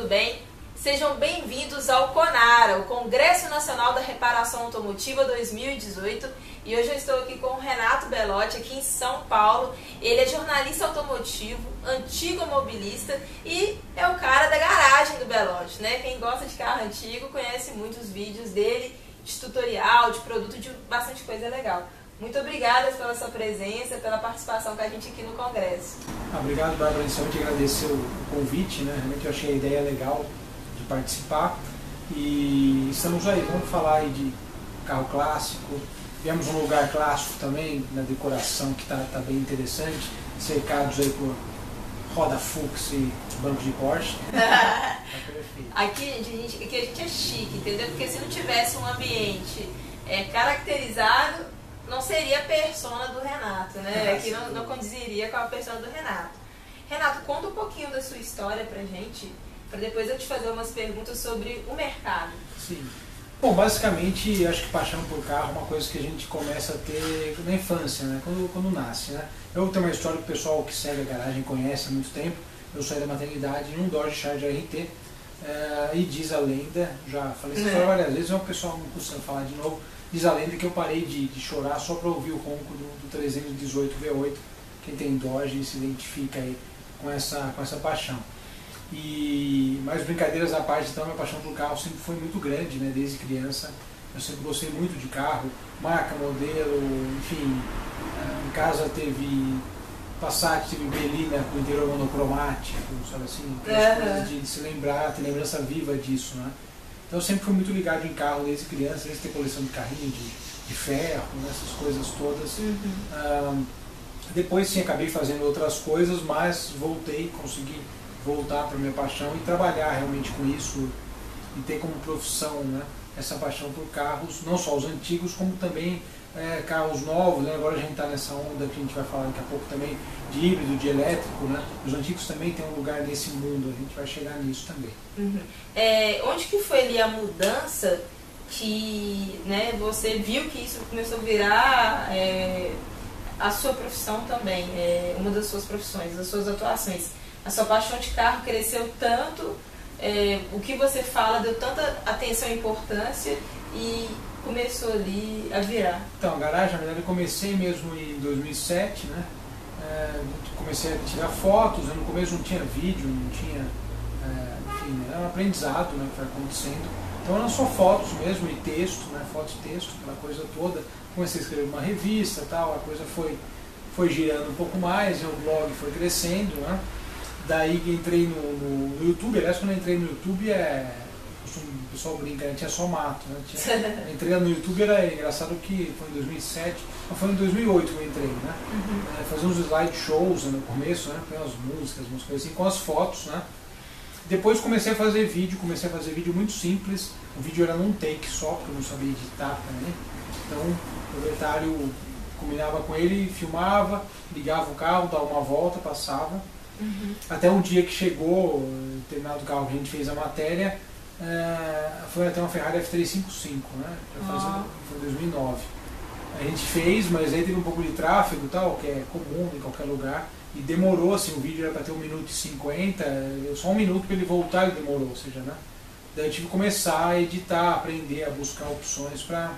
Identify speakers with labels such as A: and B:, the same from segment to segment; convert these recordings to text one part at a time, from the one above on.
A: tudo bem? Sejam bem-vindos ao CONARA, o Congresso Nacional da Reparação Automotiva 2018. E hoje eu estou aqui com o Renato Bellotti, aqui em São Paulo. Ele é jornalista automotivo, antigo mobilista e é o cara da garagem do Bellotti, né? Quem gosta de carro antigo conhece muitos vídeos dele, de tutorial, de produto, de bastante coisa legal. Muito obrigada pela sua presença, pela participação com a gente aqui no Congresso.
B: Obrigado, Bárbara. Inicialmente agradecer o convite, né? Realmente eu achei a ideia legal de participar. E estamos aí, vamos falar aí de carro clássico. Viemos um lugar clássico também, na decoração, que tá bem interessante, cercados aí por roda Fuchs e banco de Porsche. Tá perfeito.
A: Aqui a gente é chique, entendeu? Porque se não tivesse um ambiente caracterizado, não seria a persona do Renato, né? Que não condiziria com a persona do Renato. Renato, conta um pouquinho da sua história pra gente, para depois eu te fazer umas perguntas sobre o mercado.
B: Sim. Bom, basicamente, acho que paixão por carro é uma coisa que a gente começa a ter na infância, né? Quando nasce, né? Eu tenho uma história que o pessoal que segue a garagem conhece há muito tempo. Eu saí da maternidade em um Dodge Charger RT, e diz a lenda, já falei essa história várias vezes, mas o pessoal não custa falar de novo, diz a lenda que eu parei de chorar só para ouvir o ronco do 318 V8. Quem tem Dodge se identifica aí com essa paixão. Mas brincadeiras à parte, então, minha paixão por carro sempre foi muito grande, né? Desde criança eu sempre gostei muito de carro, marca, modelo, enfim. Em casa teve Passat, teve Belina com interior monocromático, sabe assim, coisas de se lembrar, ter lembrança viva disso, né? Então eu sempre fui muito ligado em carro desde criança, desde ter coleção de carrinho, de ferro, né? Essas coisas todas. Depois sim, acabei fazendo outras coisas, mas consegui voltar para a minha paixão e trabalhar realmente com isso e ter como profissão, né, essa paixão por carros, não só os antigos, como também carros novos, né? Agora a gente está nessa onda que a gente vai falar daqui a pouco também de híbrido, de elétrico, né? Os antigos também têm um lugar nesse mundo, a gente vai chegar nisso também.
A: Onde que foi ali a mudança que, né, você viu que isso começou a virar a sua profissão também, uma das suas profissões, das suas atuações? A sua paixão de carro cresceu tanto, o que você fala deu tanta atenção e importância e começou ali a virar.
B: Então, a garagem, na verdade, eu comecei mesmo em 2007, né? Comecei a tirar fotos, no começo não tinha vídeo, não tinha, enfim, era um aprendizado, né, que foi acontecendo. Então eram só fotos mesmo e texto, né? Foto e texto, aquela coisa toda. Comecei a escrever uma revista e tal, a coisa foi girando um pouco mais, e o blog foi crescendo, né? Daí entrei no YouTube. Aliás, quando eu entrei no YouTube, o pessoal brinca, tinha só mato, né? Entrei no YouTube, era engraçado que foi em 2007, mas foi em 2008 que eu entrei, né? Fazia uns slideshows, né, no começo, né? Tem umas músicas, umas coisas assim, com as fotos, né? Depois comecei a fazer vídeo muito simples. O vídeo era num take só, porque eu não sabia editar também. Então o proprietário combinava com ele, filmava, ligava o carro, dava uma volta, passava. Até um dia que chegou, terminado o carro que a gente fez a matéria, foi até uma Ferrari F355, né? Foi em 2009. A gente fez, mas aí teve um pouco de tráfego e tal, que é comum em qualquer lugar, e demorou, assim, o vídeo era para ter 1 minuto e 50, só 1 minuto para ele voltar e demorou, ou seja, né? Daí eu tive que começar a editar, aprender a buscar opções para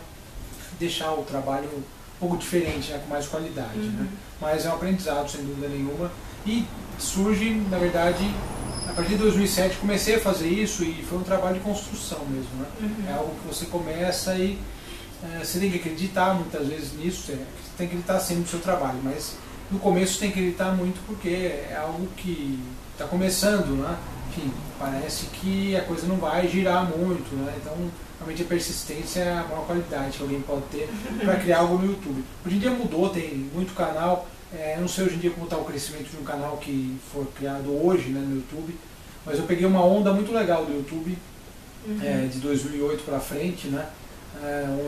B: deixar o trabalho um pouco diferente, né? Com mais qualidade, né? Mas é um aprendizado, sem dúvida nenhuma. E surge, na verdade, a partir de 2007 comecei a fazer isso e foi um trabalho de construção mesmo, né? É algo que você começa e você tem que acreditar muitas vezes nisso, você tem que acreditar sempre no seu trabalho, mas no começo você tem que acreditar muito porque é algo que está começando, né? Enfim, parece que a coisa não vai girar muito, né? Então, realmente a persistência é a maior qualidade que alguém pode ter para criar algo no YouTube. Hoje em dia mudou, tem muito canal. Eu não sei hoje em dia como está o crescimento de um canal que for criado hoje, né, no YouTube, mas eu peguei uma onda muito legal do YouTube, de 2008 para frente, né,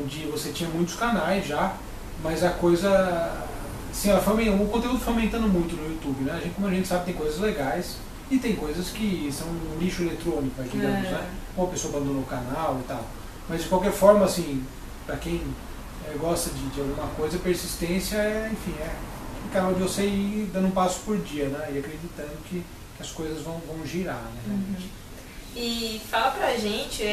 B: onde você tinha muitos canais já, mas a coisa, assim, o conteúdo foi aumentando muito no YouTube, né? Como a gente sabe, tem coisas legais e tem coisas que são um lixo eletrônico, digamos, né? Ou a pessoa abandonou o canal e tal, mas de qualquer forma, assim, para quem gosta de alguma coisa, persistência enfim, o canal de você ir dando um passo por dia, né? E acreditando que as coisas vão girar, né?
A: E fala pra gente,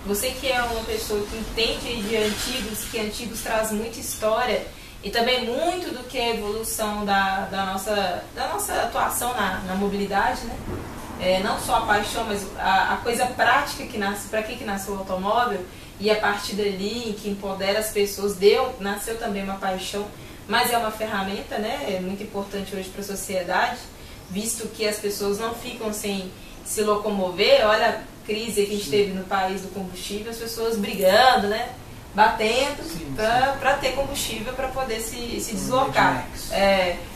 A: você que é uma pessoa que entende de antigos, que antigos traz muita história e também muito do que é a evolução da nossa atuação na mobilidade, né? Não só a paixão, mas a coisa prática que nasce, para que nasceu o automóvel, e a partir dali, que empodera as pessoas, nasceu também uma paixão, mas é uma ferramenta, né? É muito importante hoje para a sociedade, visto que as pessoas não ficam sem se locomover. Olha a crise que a gente teve no país do combustível, as pessoas brigando, né? Batendo para ter combustível para poder se deslocar.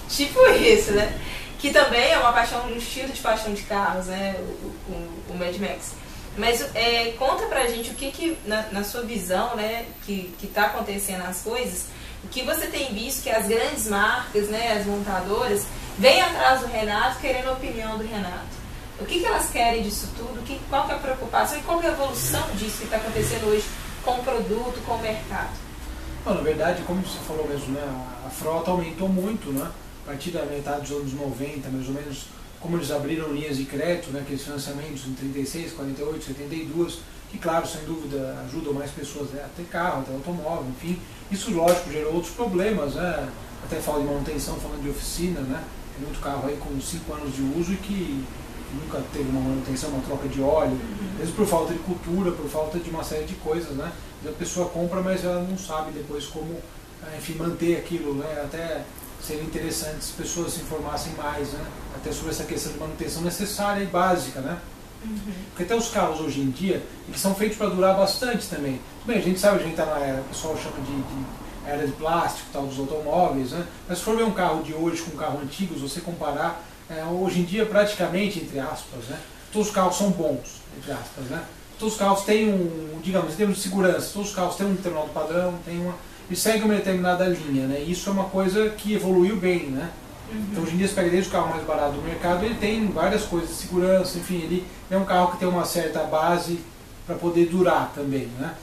A: Tipo isso, né? Que também é uma paixão, um estilo de paixão de carros, né? O Mad Max. Mas conta pra gente o que na sua visão, né, que está acontecendo as coisas, o que você tem visto que as grandes marcas, né, as montadoras, vêm atrás do Renato querendo a opinião do Renato. O que elas querem disso tudo? Qual que é a preocupação e qual que é a evolução disso que está acontecendo hoje com o produto, com o mercado?
B: Bom, na verdade, como você falou mesmo, né, a frota aumentou muito, né, a partir da metade dos anos 90, mais ou menos, como eles abriram linhas de crédito, né, aqueles financiamentos em 36, 48, 72, que, claro, sem dúvida, ajudam mais pessoas a ter carro, a ter automóvel, enfim. Isso, lógico, gerou outros problemas, né? Até falo de manutenção, falando de oficina, né? Tem muito carro aí com 5 anos de uso e que nunca teve uma manutenção, uma troca de óleo, às vezes por falta de cultura, por falta de uma série de coisas, né? A pessoa compra, mas ela não sabe depois como, enfim, manter aquilo, né? Até seria interessante se as pessoas se informassem mais, né? Até sobre essa questão de manutenção necessária e básica, né? Porque até os carros hoje em dia, eles são feitos para durar bastante também. Bem, a gente sabe, a gente está na era, o pessoal chama de era de plástico, tal, dos automóveis, né? Mas se for ver um carro de hoje com um carro antigo, se você comparar, hoje em dia praticamente, entre aspas, né? Todos os carros são bons, entre aspas, né? Todos os carros têm digamos, em termos de segurança, todos os carros têm um determinado padrão, e segue uma determinada linha, né? E isso é uma coisa que evoluiu bem, né? Então hoje em dia você pega desde o carro mais barato do mercado, ele tem várias coisas de segurança, enfim, ele é um carro que tem uma certa base para poder durar também, né?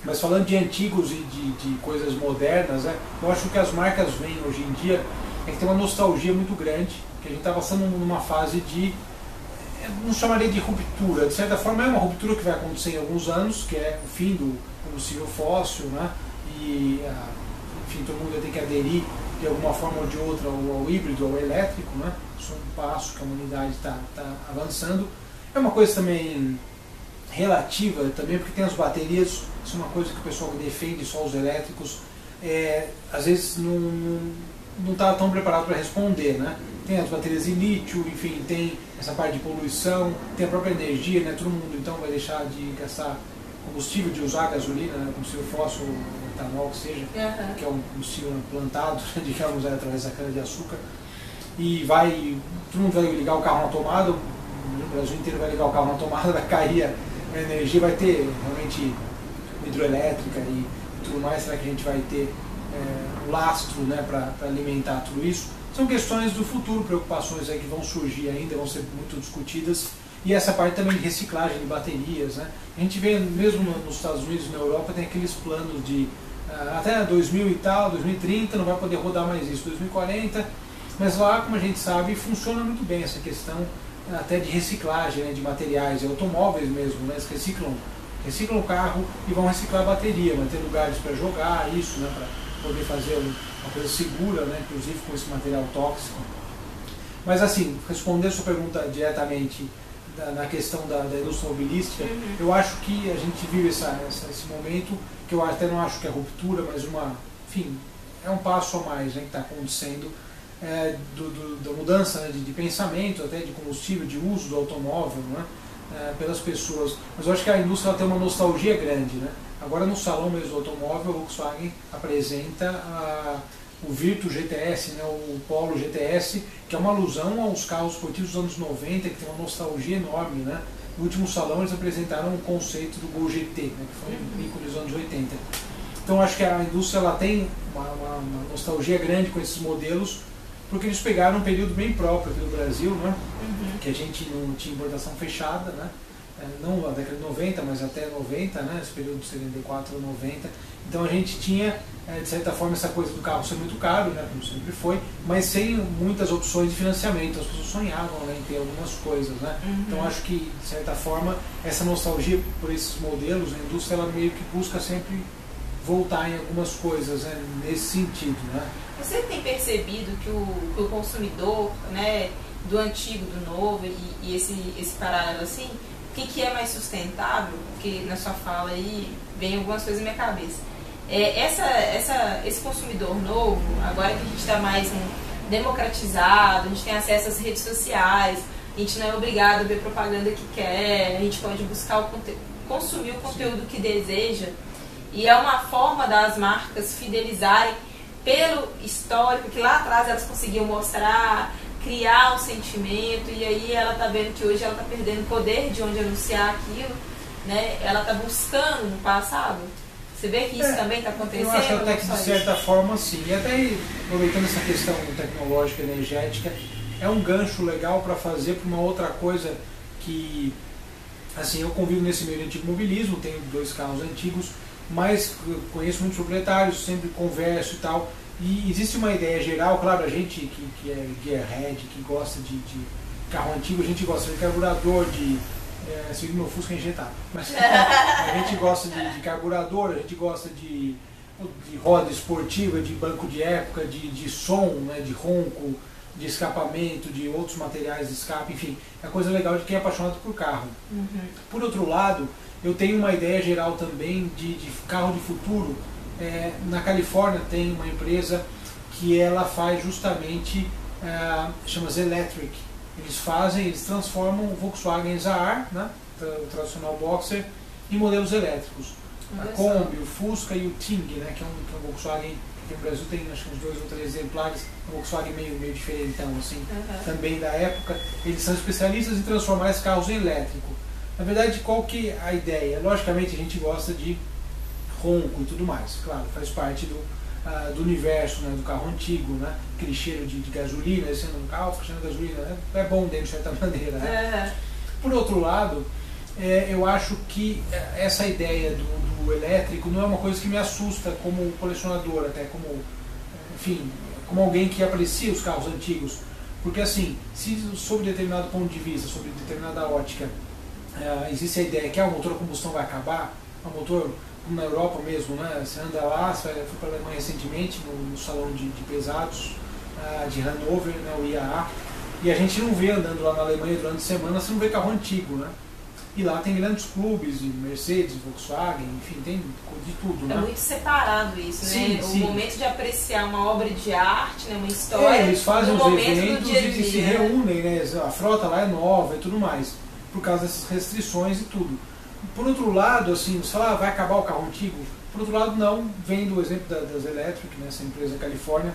B: Mas falando de antigos e de coisas modernas, né? Eu acho que as marcas vêm hoje em dia, é que tem uma nostalgia muito grande, que a gente está passando numa fase de, não chamaria de ruptura, de certa forma é uma ruptura que vai acontecer em alguns anos, que é o fim do combustível fóssil, né? E, enfim, todo mundo vai ter que aderir de alguma forma ou de outra ao híbrido, ao elétrico, né? Isso é um passo que a humanidade está avançando. É uma coisa também relativa, também porque tem as baterias, isso é uma coisa que o pessoal que defende só os elétricos, às vezes não está tão preparado para responder, né? Tem as baterias de lítio, enfim, tem essa parte de poluição, tem a própria energia, né? Todo mundo então vai deixar de gastar combustível, de usar gasolina, né? Combustível fóssil, etanol, que seja, que é um combustível plantado, digamos, através da cana-de-açúcar. E todo mundo vai ligar o carro na tomada, o Brasil inteiro vai ligar o carro na tomada, vai cair a energia, vai ter realmente hidroelétrica e tudo mais. Será que a gente vai ter lastro, né, para alimentar tudo isso? São questões do futuro, preocupações aí que vão surgir ainda, vão ser muito discutidas. E essa parte também de reciclagem de baterias, né? A gente vê, mesmo nos Estados Unidos e na Europa, tem aqueles planos de até 2000 e tal, 2030 não vai poder rodar mais isso, 2040, mas lá, como a gente sabe, funciona muito bem essa questão até de reciclagem, né, de materiais, automóveis mesmo, né? Eles reciclam o carro e vão reciclar a bateria, vai ter lugares para jogar isso, né, para poder fazer uma coisa segura, né, inclusive com esse material tóxico. Mas assim, respondendo a sua pergunta diretamente na questão da indústria automobilística, eu acho que a gente vive esse momento, que eu até não acho que é ruptura, mas enfim, é um passo a mais, né, que está acontecendo, da mudança, né, de pensamento, até de combustível, de uso do automóvel, né, pelas pessoas. Mas eu acho que a indústria tem uma nostalgia grande, né? Agora no salão mesmo do automóvel, a Volkswagen apresenta o Virtus GTS, né, o Polo GTS, que é uma alusão aos carros esportivos dos anos 90, que tem uma nostalgia enorme, né? No último salão eles apresentaram o conceito do Gol GT, né, que foi um ícone dos anos 80. Então acho que a indústria ela tem uma nostalgia grande com esses modelos, porque eles pegaram um período bem próprio aqui no Brasil, né? Que a gente não tinha importação fechada, né? não a década de 90, mas até 90, né, esse período de 74 a 90. Então a gente tinha, de certa forma, essa coisa do carro ser muito caro, né, como sempre foi, mas sem muitas opções de financiamento. As pessoas sonhavam, né, em ter algumas coisas. Né? Então acho que, de certa forma, essa nostalgia por esses modelos, a indústria ela meio que busca sempre voltar em algumas coisas, né, nesse sentido. Né?
A: Você tem percebido que o consumidor, né, do antigo, do novo e esse paralelo assim, o que é mais sustentável? Porque na sua fala aí vem algumas coisas na minha cabeça. Esse consumidor novo, agora que a gente está mais democratizado, a gente tem acesso às redes sociais, a gente não é obrigado a ver propaganda que quer, a gente pode buscar consumir o conteúdo que deseja, e é uma forma das marcas fidelizarem pelo histórico, que lá atrás elas conseguiam mostrar, criar um sentimento, e aí ela está vendo que hoje ela está perdendo o poder de onde anunciar aquilo, né? Ela está buscando no passado. Você vê que isso também está acontecendo?
B: Eu acho até que de certa forma sim. E até aproveitando essa questão tecnológica, energética, é um gancho legal para fazer para uma outra coisa que, assim, eu convivo nesse meio de antigo mobilismo, tenho 2 carros antigos, mas conheço muitos proprietários, sempre converso e tal. E existe uma ideia geral, claro, a gente que é gearhead, que gosta de carro antigo, a gente gosta de carburador, seguindo meu Fusca é injetado, mas a gente gosta de carburador, a gente gosta de roda esportiva, de banco de época, de som, né, de ronco, de escapamento, de outros materiais de escape, enfim, é coisa legal de quem é apaixonado por carro. Por outro lado, eu tenho uma ideia geral também de carro de futuro. Na Califórnia tem uma empresa que ela faz justamente, chama-se Electric. Eles transformam o Volkswagen Zahar, né, o tradicional Boxer, em modelos elétricos. A Kombi, o Fusca e o Ting, né, que é um Volkswagen que no Brasil tem acho que uns 2 ou 3 exemplares, um Volkswagen meio diferentão, assim, também da época. Eles são especialistas em transformar esses carros em elétrico. Na verdade, qual que é a ideia? Logicamente a gente gosta de ronco e tudo mais, claro, faz parte do universo, né, do carro antigo, né, aquele cheiro de gasolina, esse ano no carro, cheiro de gasolina, né, é bom de certa maneira. Né? Por outro lado, eu acho que essa ideia do elétrico não é uma coisa que me assusta como colecionador, até como, enfim, como alguém que aprecia os carros antigos, porque assim, se sob determinado ponto de vista, sob determinada ótica, existe a ideia que o motor a combustão vai acabar, o motor, como na Europa mesmo, né? Você anda lá, fui para a Alemanha recentemente, no salão de pesados de Hannover, né, o IAA, e a gente não vê andando lá na Alemanha durante a semana, você não vê carro antigo, né? E lá tem grandes clubes de Mercedes, Volkswagen, enfim, tem de tudo. Né?
A: É muito separado isso,
B: sim,
A: né?
B: sim.
A: O momento de apreciar uma obra de arte, né, uma história,
B: eles fazem os eventos e se
A: né?
B: reúnem, né? A frota lá é nova e tudo mais, por causa dessas restrições e tudo. Por outro lado, assim, você fala, vai acabar o carro antigo? Por outro lado, não, vem do exemplo das Electric, né, essa empresa da Califórnia,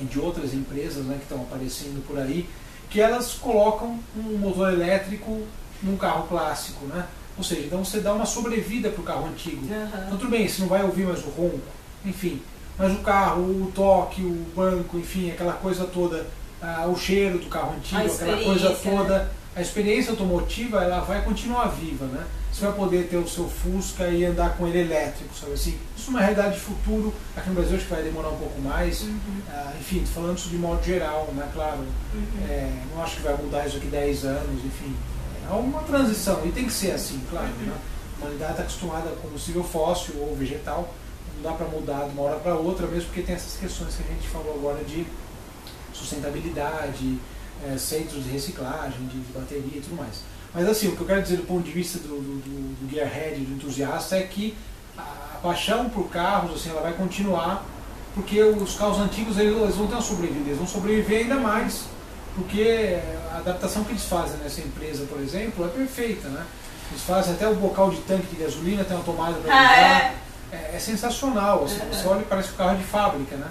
B: e de outras empresas, né, que estão aparecendo por aí, que elas colocam um motor elétrico num carro clássico, né? Ou seja, então você dá uma sobrevida para o carro antigo. Então tudo bem, você não vai ouvir mais o ronco, enfim, mas o carro, o toque, o banco, enfim, aquela coisa toda, o cheiro do carro antigo, aquela coisa toda, né? A experiência automotiva ela vai continuar viva, né? Você vai poder ter o seu Fusca e andar com ele elétrico, sabe assim? Isso é uma realidade de futuro, aqui no Brasil acho que vai demorar um pouco mais, enfim, tô falando isso de modo geral, né? Claro, não acho que vai mudar isso aqui 10 anos, enfim, é uma transição, e tem que ser assim, claro, né? A humanidade está acostumada com combustível fóssil ou vegetal, não dá para mudar de uma hora para outra, mesmo porque tem essas questões que a gente falou agora de sustentabilidade, centros de reciclagem, de bateria e tudo mais. Mas assim, o que eu quero dizer do ponto de vista do gearhead, do entusiasta, é que a paixão por carros, assim, ela vai continuar, porque os carros antigos eles vão ter uma sobrevida, eles vão sobreviver ainda mais, porque a adaptação que eles fazem nessa empresa, por exemplo, é perfeita, né? Eles fazem até o bocal de tanque de gasolina, tem uma tomada para ligar, é sensacional, assim, você olha e parece que o carro é de fábrica, né?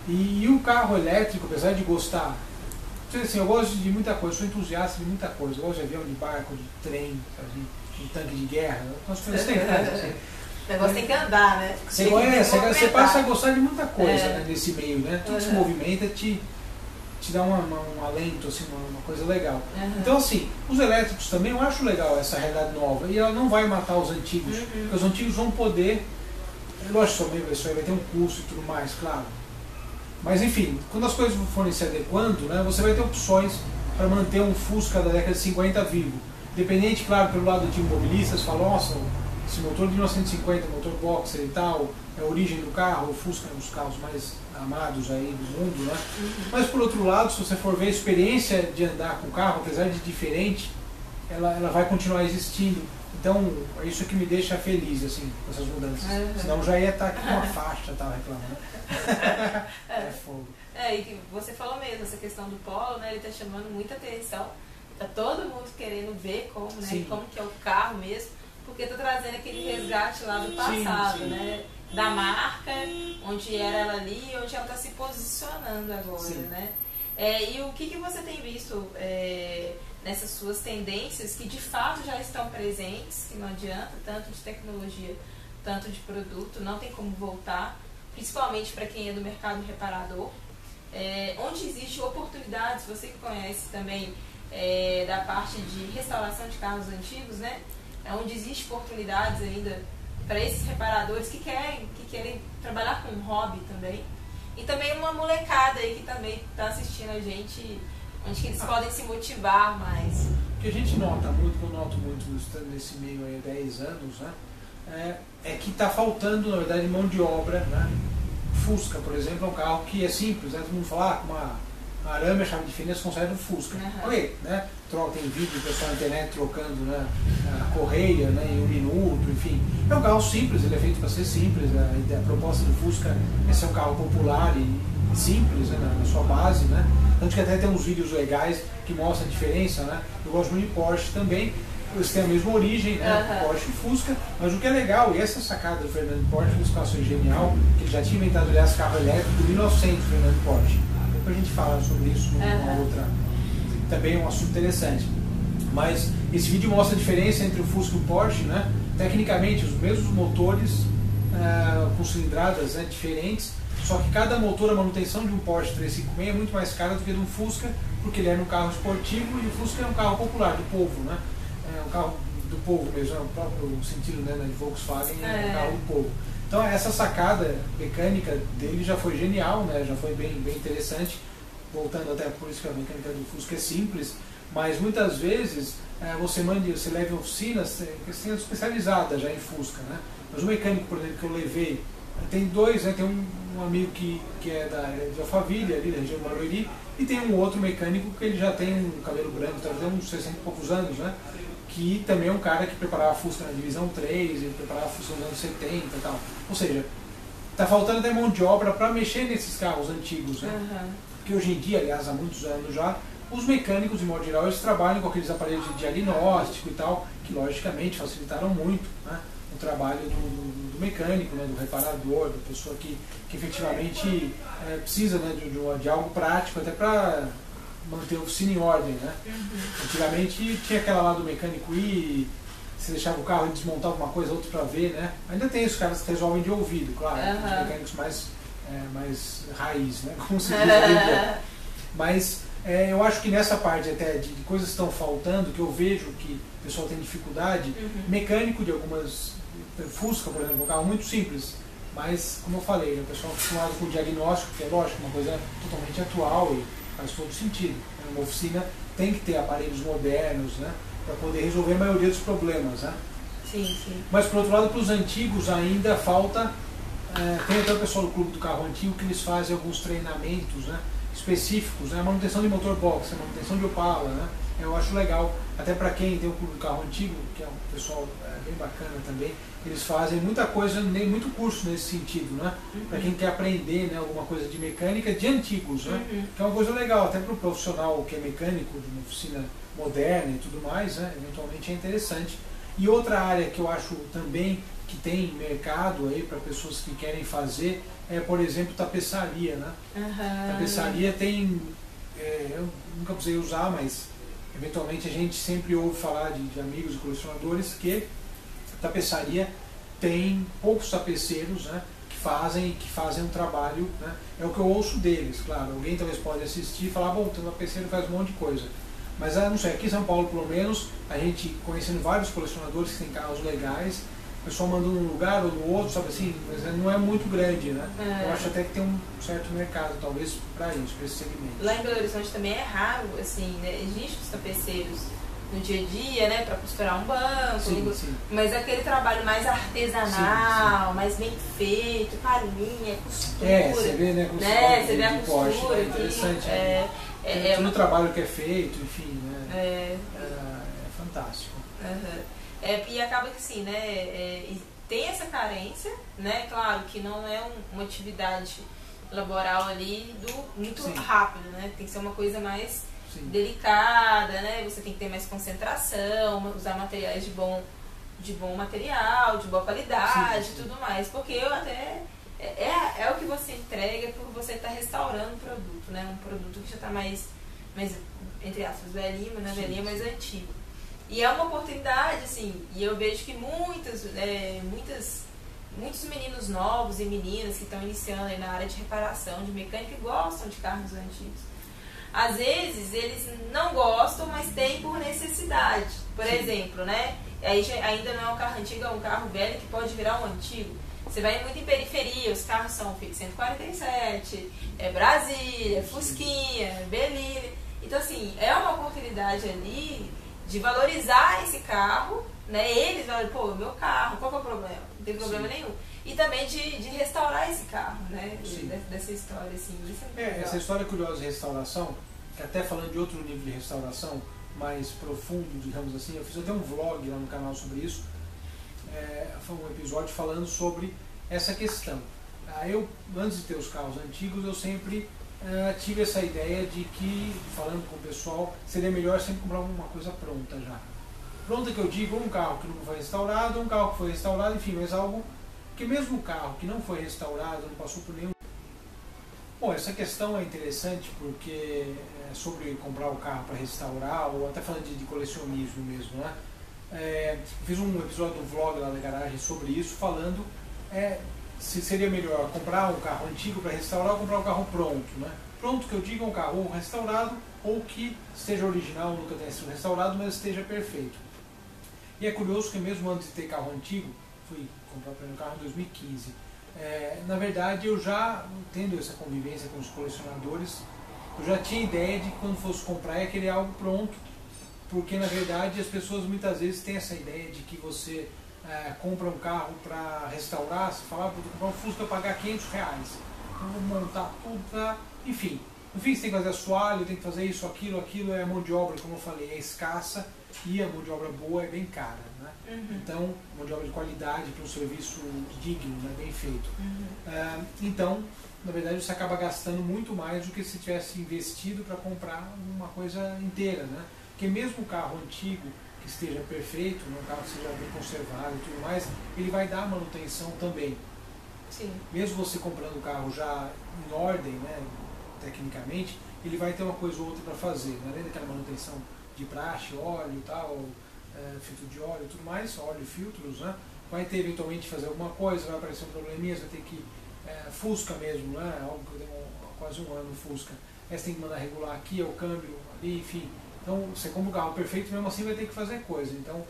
B: E o carro elétrico, apesar de gostar, assim, eu gosto de muita coisa, sou entusiasta de muita coisa, eu gosto de avião, de barco, de trem, de tanque de guerra, as coisas tem que fazer. Assim.
A: O negócio tem que andar, né?
B: Você passa a gostar de muita coisa, né, nesse meio, né? Tudo que se movimenta te te dá um alento, assim, uma coisa legal. Então, assim, os elétricos também eu acho legal essa realidade nova. E ela não vai matar os antigos, porque os antigos vão poder. Lógico, isso aí vai ter um custo e tudo mais, claro. Mas, enfim, quando as coisas forem se adequando, né, você vai ter opções para manter um Fusca da década de 50 vivo. Independente, claro, pelo lado de imobilistas, falam, nossa, esse motor de 1950, motor boxer e tal, é a origem do carro, o Fusca é um dos carros mais amados aí do mundo, né? Mas por outro lado, se você for ver a experiência de andar com o carro, apesar de diferente, ela vai continuar existindo. Então, é isso que me deixa feliz, assim, com essas mudanças. Senão já ia estar aqui com uma faixa, tava reclamando. É fogo.
A: E você falou mesmo, essa questão do Polo, né? Ele tá chamando muita atenção. Tá todo mundo querendo ver como, né? Como que é o carro mesmo, porque tá trazendo aquele resgate lá do passado, né? Da marca, onde era ela ali e onde ela está se posicionando agora, né? E o que você tem visto nessas suas tendências que de fato já estão presentes, que não adianta, tanto de tecnologia, tanto de produto, não tem como voltar, principalmente para quem é do mercado reparador, onde existem oportunidades, você que conhece também da parte de restauração de carros antigos, né? Onde existem oportunidades ainda para esses reparadores que querem trabalhar com hobby também. E também uma molecada aí que também está assistindo a gente, onde que eles podem se motivar mais.
B: O que a gente nota muito, que eu noto muito nesse meio aí há 10 anos, né, é que está faltando, na verdade, mão de obra, né? Fusca, por exemplo, é um carro que é simples, né? Todo mundo fala, com uma arame, a chave de fenda, você consegue um Fusca. Ok, né? Tem vídeo do pessoal na internet trocando, né, a correia, né, em 1 minuto, enfim. É um carro simples, ele é feito para ser simples. A proposta do Fusca é ser um carro popular e simples, né, na sua base, né? Tanto que até tem uns vídeos legais que mostram a diferença, né? Eu gosto muito de Porsche também. Eles têm a mesma origem, né? Porsche e Fusca, mas o que é legal, e essa sacada do Fernando Porsche, esse carro foi genial, que ele já tinha inventado, aliás, carro elétrico em 1900, Fernando Porsche. Depois a gente fala sobre isso numa outra. Também é um assunto interessante. Mas esse vídeo mostra a diferença entre o Fusca e o Porsche, né? Tecnicamente, os mesmos motores com cilindradas, né, diferentes, só que cada motor, a manutenção de um Porsche 356 é muito mais cara do que de um Fusca, porque ele é um carro esportivo e o Fusca é um carro popular, do povo, né? É um carro do povo mesmo, é o próprio sentido, né, de Volkswagen, é um carro do povo. Então essa sacada mecânica dele já foi genial, né? Já foi bem interessante. Voltando até por isso que a mecânica do Fusca é simples, mas muitas vezes você leva em oficinas especializadas já em Fusca, né? Mas o mecânico, por exemplo, que eu levei, tem dois, né? Tem um amigo que é de Alphaville, ali da região do Barueri, e tem um outro mecânico que ele já tem um cabelo branco, tá, tem uns 60 e poucos anos, né? Que também é um cara que preparava Fusca na divisão 3, ele preparava Fusca nos anos 70 e tal. Ou seja, está faltando até mão de obra para mexer nesses carros antigos, né? Que hoje em dia, aliás, há muitos anos já, os mecânicos, de modo geral, eles trabalham com aqueles aparelhos de diagnóstico e tal, que logicamente facilitaram muito, né, o trabalho do mecânico, né, do reparador, da pessoa que efetivamente precisa, né, de algo prático, até para manter a oficina em ordem, né? Antigamente tinha aquela lá do mecânico ir, você deixava o carro e desmontar alguma coisa, outra para ver, né? Ainda tem os caras que resolvem de ouvido, claro, os mecânicos mais raiz, né? Como se diz ali. Mas eu acho que nessa parte até de coisas que estão faltando, que eu vejo que o pessoal tem dificuldade, mecânico de algumas Fusca, por exemplo, um carro muito simples, mas como eu falei, o pessoal acostumado com o diagnóstico, que é lógico, uma coisa totalmente atual e faz todo sentido. Uma oficina tem que ter aparelhos modernos, né, para poder resolver a maioria dos problemas, né?
A: Sim.
B: Mas por outro lado, para os antigos ainda falta. Tem até o pessoal do Clube do Carro Antigo que eles fazem alguns treinamentos, né, específicos, né, a manutenção de motor box, a manutenção de Opala, né, eu acho legal, até para quem tem o Clube do Carro Antigo, que é um pessoal bem bacana também, eles fazem muita coisa, muito curso nesse sentido, né, para quem quer aprender, né, alguma coisa de mecânica de antigos, né, que é uma coisa legal, até para o profissional que é mecânico de uma oficina moderna e tudo mais, né, eventualmente é interessante. E outra área que eu acho também que tem mercado aí para pessoas que querem fazer é, por exemplo, tapeçaria, né? Tapeçaria tem, eu nunca precisei usar, mas eventualmente a gente sempre ouve falar de amigos e colecionadores que tapeçaria tem poucos tapeceiros, né, que fazem um trabalho, né? É o que eu ouço deles, claro. Alguém talvez pode assistir e falar, bom, tem uma PC que faz um monte de coisa. Mas não sei, aqui em São Paulo pelo menos, a gente conhecendo vários colecionadores que têm carros legais, o pessoal manda num lugar ou no outro, sabe assim, mas não é muito grande, né? Eu acho até que tem um certo mercado, talvez, para isso, para esse segmento.
A: Lá em Belo Horizonte também é raro, assim, né? Existem os tapeceiros no dia a dia, né, para costurar um banco,
B: Sim.
A: Mas aquele trabalho mais artesanal,
B: sim.
A: mais bem feito, palhinha, costura.
B: Você vê, né?
A: Você vê a costura,
B: é interessante. Todo o trabalho que é feito, enfim, né? É fantástico.
A: E acaba que sim, né? Tem essa carência, né? Claro que não é uma atividade laboral ali muito rápido, né? Tem que ser uma coisa mais delicada, né? Você tem que ter mais concentração, usar materiais de bom material, de boa qualidade e tudo mais. Porque é o que você entrega por você estar restaurando o produto, né? Um produto que já está mais, entre aspas, velhinho, né? Velhinho, mais antigo. E é uma oportunidade, assim, e eu vejo que muitos meninos novos e meninas que estão iniciando aí na área de reparação, de mecânica, gostam de carros antigos. Às vezes eles não gostam, mas tem por necessidade. Por exemplo, né? Aí ainda não é um carro antigo, é um carro velho que pode virar um antigo. Você vai muito em periferia, os carros são Fiat 147, Brasília, Fusquinha, Belina. Então, assim, é uma oportunidade ali de valorizar esse carro, né? Eles valorizam, pô, meu carro, qual que é o problema? Não tem problema nenhum. E também de restaurar esse carro, né? Dessa história, assim. Isso é muito legal.
B: Essa história curiosa de restauração, que até falando de outro nível de restauração, mais profundo, digamos assim, eu fiz até um vlog lá no canal sobre isso. Foi um episódio falando sobre essa questão. Eu, antes de ter os carros antigos, eu sempre tive essa ideia de que, falando com o pessoal, seria melhor sempre comprar uma coisa pronta já. Pronta que eu digo, um carro que nunca foi restaurado, um carro que foi restaurado, enfim, mas algo que mesmo o carro que não foi restaurado, não passou por nenhum... Bom, essa questão é interessante porque sobre comprar o carro para restaurar, ou até falando de colecionismo mesmo, né? Eu fiz um episódio do vlog lá da garagem sobre isso, falando se seria melhor comprar um carro antigo para restaurar ou comprar um carro pronto, né? Pronto que eu digo é um carro ou restaurado ou que esteja original, nunca tenha sido restaurado, mas esteja perfeito. E é curioso que mesmo antes de ter carro antigo, fui comprar o primeiro carro em 2015, na verdade eu já, tendo essa convivência com os colecionadores, eu já tinha ideia de que quando fosse comprar ia querer algo pronto, porque na verdade as pessoas muitas vezes têm essa ideia de que você compra um carro para restaurar, você fala, vou comprar um Fusca, pagar R$500, então vou montar tudo para... Enfim, no fim você tem que fazer assoalho, tem que fazer isso, aquilo, a mão de obra, como eu falei, é escassa e a mão de obra boa é bem cara, né? Então, mão de obra de qualidade para um serviço digno, né? Bem feito. Então, na verdade, você acaba gastando muito mais do que se tivesse investido para comprar uma coisa inteira, né? Porque mesmo o carro antigo, que esteja perfeito, um carro que seja bem conservado e tudo mais, ele vai dar manutenção também.
A: Sim.
B: Mesmo você comprando o carro já em ordem, né, tecnicamente, ele vai ter uma coisa ou outra para fazer, né? Além daquela manutenção de praxe, óleo e tal, filtro de óleo e tudo mais, óleo e filtros, né? Vai ter eventualmente fazer alguma coisa, vai aparecer um probleminha, você vai ter que... Fusca mesmo, né? Algo que eu tenho quase um ano no Fusca. Aí você tem que mandar regular aqui, é o câmbio ali, enfim. Então, você compra o carro perfeito, mesmo assim vai ter que fazer coisa. Então,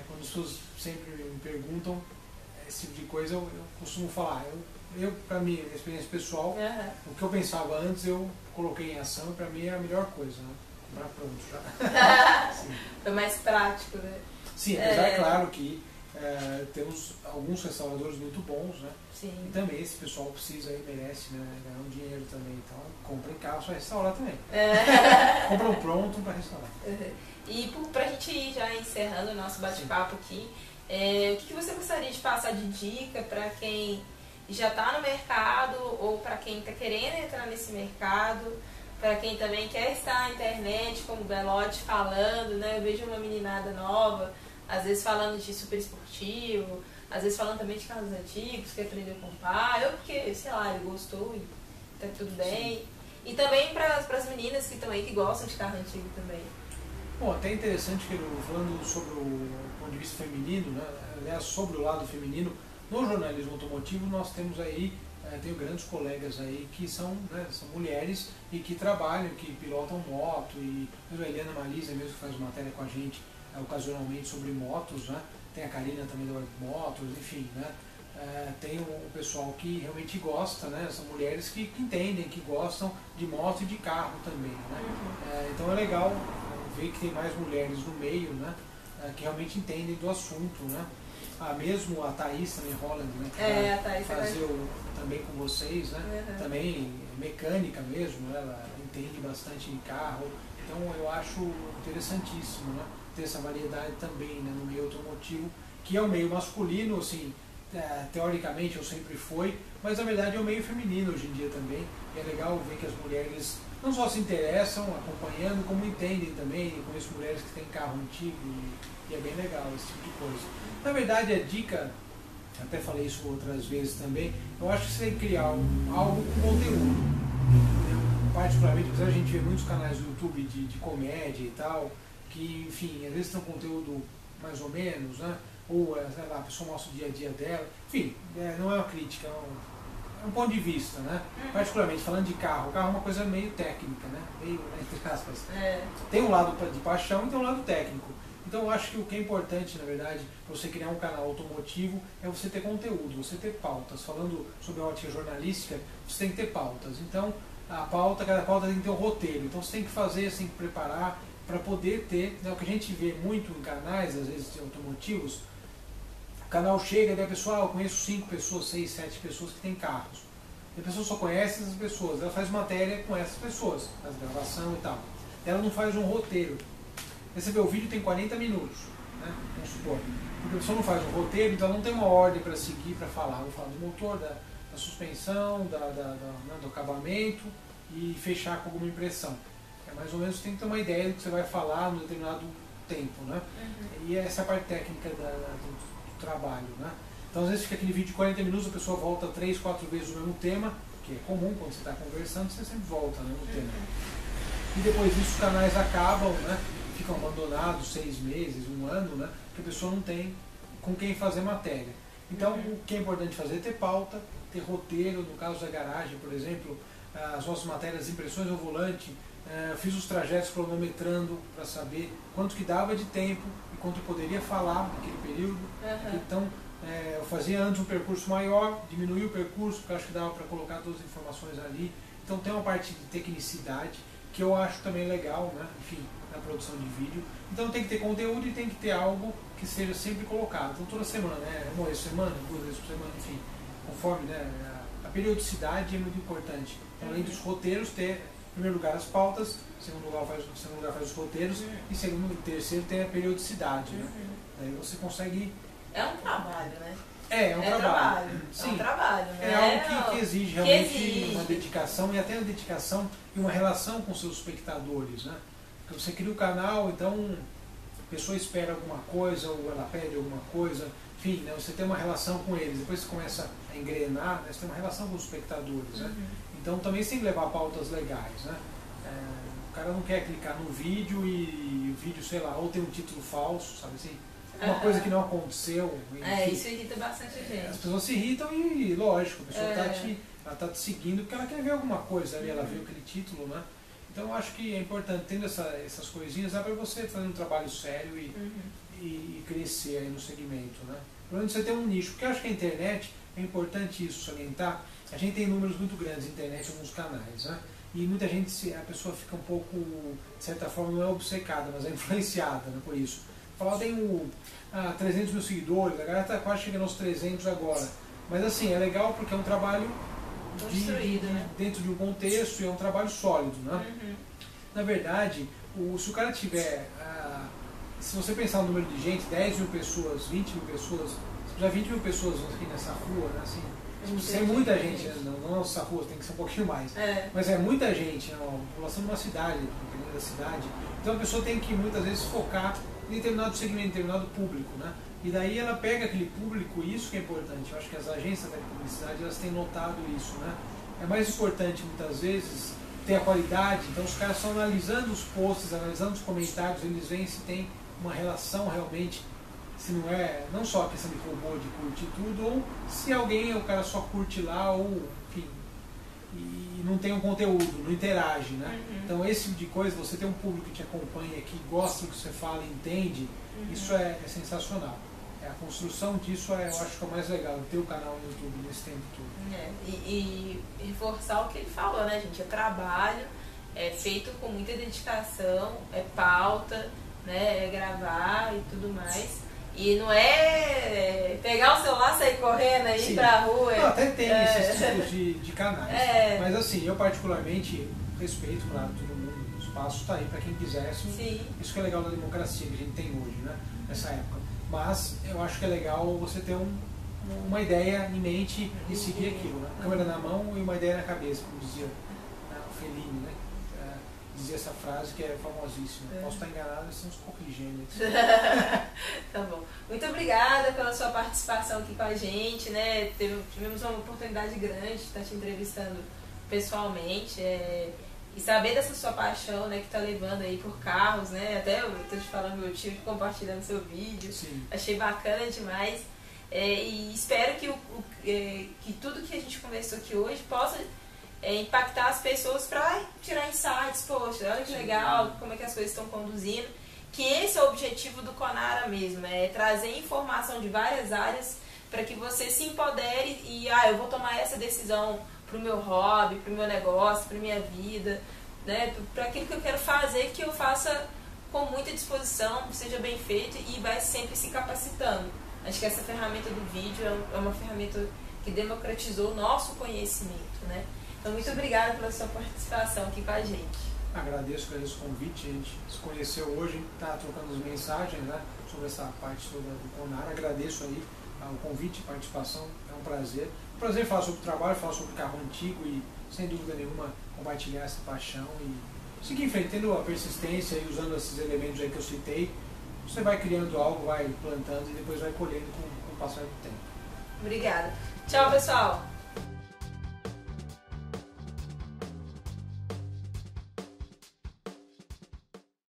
B: quando as pessoas sempre me perguntam esse tipo de coisa, eu costumo falar. Para mim, a experiência pessoal, o que eu pensava antes, eu coloquei em ação e para mim é a melhor coisa, né? Comprar pronto já.
A: É mais prático, né?
B: Sim, apesar, claro que temos alguns restauradores muito bons, né?
A: Sim.
B: E também esse pessoal precisa e merece, né, ganhar um dinheiro também. Então, comprem carro para restaurar também. Compram pronto para restaurar.
A: E para a gente ir já encerrando o nosso bate-papo aqui, o que você gostaria de passar de dica para quem já está no mercado ou para quem está querendo entrar nesse mercado, para quem também quer estar na internet, como o Belotti falando, né? Eu vejo uma meninada nova, às vezes falando de super esportivo, às vezes falando também de carros antigos, que aprendeu com o pai, ou porque, sei lá, ele gostou e tá tudo bem. Sim. E também para as meninas que também que gostam de carro antigo também.
B: Bom, até interessante que falando sobre o ponto de vista feminino, né? Aliás, sobre o lado feminino, No jornalismo automotivo nós temos aí, tenho grandes colegas aí que são, né, são mulheres e que trabalham, que pilotam moto, e a Eliana Malisa mesmo que faz matéria com a gente ocasionalmente sobre motos, né? Tem a Karina também da Web Motos, enfim, né? Tem o pessoal que realmente gosta, né? São mulheres que entendem, que gostam de moto e de carro também, né? Então é legal ver que tem mais mulheres no meio, né? Que realmente entendem do assunto, né? Mesmo a Thaís também, Holland, né? Que vai fazer também com vocês, né? Também mecânica mesmo, ela entende bastante de carro. Então eu acho interessantíssimo, né? Ter essa variedade também, né? No meio automotivo, que é o meio masculino, assim, teoricamente eu sempre fui, mas na verdade é o meio feminino hoje em dia também. E é legal ver que as mulheres não só se interessam acompanhando, como entendem também. Eu conheço mulheres que têm carro antigo e é bem legal esse tipo de coisa. Na verdade, a dica, até falei isso outras vezes também, eu acho que você tem que criar algo com conteúdo. Particularmente, apesar de a gente ver muitos canais do YouTube de comédia e tal, que, enfim, às vezes tem um conteúdo mais ou menos, né? Ou, sei lá, a pessoa mostra o dia a dia dela. Enfim, não é uma crítica, é um ponto de vista, né? Particularmente, falando de carro, o carro é uma coisa meio técnica, né? Meio, né, entre aspas. Tem um lado de paixão e tem um lado técnico. Então eu acho que o que é importante, na verdade, para você criar um canal automotivo é você ter conteúdo, você ter pautas. Falando sobre a ótica jornalística, você tem que ter pautas. Então, cada pauta tem que ter um roteiro. Então você tem que fazer, você tem que preparar para poder ter, né, o que a gente vê muito em canais, às vezes automotivos, o canal chega e daí a pessoa, eu conheço 5 pessoas, 6, 7 pessoas que têm carros. E a pessoa só conhece essas pessoas, ela faz matéria com essas pessoas, faz gravação e tal. Ela não faz um roteiro. Aí você vê, o vídeo tem 40 minutos, né, vamos supor. Porque a pessoa não faz um roteiro, então ela não tem uma ordem para seguir, para falar. Vou falar do motor, da suspensão, do acabamento e fechar com alguma impressão. Mais ou menos tem que ter uma ideia do que você vai falar num determinado tempo, né? E essa é a parte técnica do trabalho, né? Então às vezes fica aquele vídeo de 40 minutos, a pessoa volta 3, 4 vezes o mesmo tema, que é comum quando você está conversando, você sempre volta, né, no tema. E depois disso os canais acabam, né? Ficam abandonados 6 meses, 1 ano, né? Porque a pessoa não tem com quem fazer matéria. Então o que é importante fazer é ter pauta, ter roteiro. No caso da garagem, por exemplo, as nossas matérias, impressões ao volante, fiz os trajetos cronometrando para saber quanto que dava de tempo e quanto eu poderia falar naquele período. Então eu fazia antes um percurso maior, diminuía o percurso, porque eu acho que dava para colocar todas as informações ali. Então tem uma parte de tecnicidade que eu acho também legal, né? Enfim, na produção de vídeo. Então tem que ter conteúdo e tem que ter algo que seja sempre colocado. Então toda semana, uma vez por semana, 2 vezes por semana, enfim, conforme, né, a periodicidade é muito importante. Então, além dos roteiros, ter, em primeiro lugar, as pautas, em segundo lugar faz os roteiros, e segundo e terceiro tem a periodicidade. Né? Daí você consegue...
A: É um trabalho, né?
B: É um trabalho.
A: Sim. É um trabalho, né?
B: É algo que exige realmente uma dedicação, e até uma dedicação e uma relação com seus espectadores, né? Porque você cria o canal, então a pessoa espera alguma coisa, ou ela pede alguma coisa, enfim, né? Você tem uma relação com eles, depois você começa a engrenar, né? Você tem uma relação com os espectadores, né? Então também você tem que levar pautas legais, né? O cara não quer clicar no vídeo e o vídeo, sei lá, ou tem um título falso, sabe assim? Uma coisa que não aconteceu. Enfim,
A: isso irrita bastante a gente.
B: As pessoas se irritam e, lógico, a pessoa está te seguindo porque ela quer ver alguma coisa ali, ela viu aquele título, né? Então eu acho que é importante, tendo essas coisinhas, dá para você fazer um trabalho sério e crescer aí no segmento, né? Pelo menos você tem um nicho, porque eu acho que a internet, é importante isso salientar, a gente tem números muito grandes na internet em alguns canais, né? E muita gente, a pessoa fica um pouco, de certa forma, não é obcecada, mas é influenciada, né, por isso. Falar, tem 300 mil seguidores, a galera está quase chegando aos 300 agora. Mas assim, é legal porque é um trabalho
A: né?
B: dentro de um contexto e é um trabalho sólido, né? Na verdade, se o cara tiver, se você pensar no número de gente, 10 mil pessoas, 20 mil pessoas, já 20 mil pessoas aqui nessa rua, né, assim, se é muita gente, não essa rua, tem que ser um pouquinho mais, mas é muita gente, a população de uma cidade, dependendo da cidade, então a pessoa tem que muitas vezes focar em determinado segmento, em determinado público, né? E daí ela pega aquele público, e isso que é importante. Eu acho que as agências da publicidade, elas têm notado isso, né? É mais importante, muitas vezes, ter a qualidade. Então os caras estão analisando os posts, analisando os comentários, eles veem se tem uma relação realmente se não é, não só a questão de robô, de curtir tudo, ou se alguém, o cara só curte lá, ou enfim, e não tem um conteúdo, não interage, né? Então esse tipo de coisa, você tem um público que te acompanha, que gosta do que você fala, entende, isso é sensacional. A construção disso eu acho que é o mais legal, ter o canal no YouTube nesse tempo todo.
A: E reforçar o que ele falou, né, gente? É trabalho, é feito com muita dedicação, é pauta, né? É gravar e tudo mais. E não é pegar o celular, sair correndo aí
B: Sim.
A: pra rua.
B: Não, até tem esses tipos de canais. Mas assim, eu particularmente respeito, claro, todo mundo. O espaço está aí para quem quiser. Isso que é legal da democracia que a gente tem hoje, né? Nessa época. Mas eu acho que é legal você ter uma ideia em mente e seguir aquilo, né? Câmera na mão e uma ideia na cabeça, como dizia o Fellini, né? Dizia essa frase que é famosíssima. Posso estar enganado, eles estão se corrigindo.
A: Tá bom. Muito obrigada pela sua participação aqui com a gente, né? Tivemos uma oportunidade grande de estar te entrevistando pessoalmente. E saber dessa sua paixão, né, que está levando aí por carros, né? Até eu estou te falando, meu tio compartilhando seu vídeo.
B: Sim.
A: Achei bacana demais. E espero que tudo que a gente conversou aqui hoje possa impactar as pessoas para tirar insights. Poxa, olha que legal, como é que as coisas estão conduzindo. Que esse é o objetivo do Conara mesmo, é trazer informação de várias áreas para que você se empodere e eu vou tomar essa decisão para o meu hobby, para o meu negócio, para a minha vida, né? Para aquilo que eu quero fazer, que eu faça com muita disposição, seja bem feito e vai sempre se capacitando. Acho que essa ferramenta do vídeo é uma ferramenta que democratizou o nosso conhecimento, né? Então, muito obrigada pela sua participação aqui com a gente.
B: Agradeço o convite, a gente se conheceu hoje, está trocando as mensagens, né, sobre essa parte toda do Conara. Agradeço aí o convite, a participação, é um prazer. Um prazer falar sobre o trabalho, falar sobre o carro antigo e, sem dúvida nenhuma, compartilhar essa paixão e seguir em frente, tendo a persistência e usando esses elementos aí que eu citei. Você vai criando algo, vai plantando e depois vai colhendo com o passar do tempo.
A: Obrigada. Tchau, pessoal.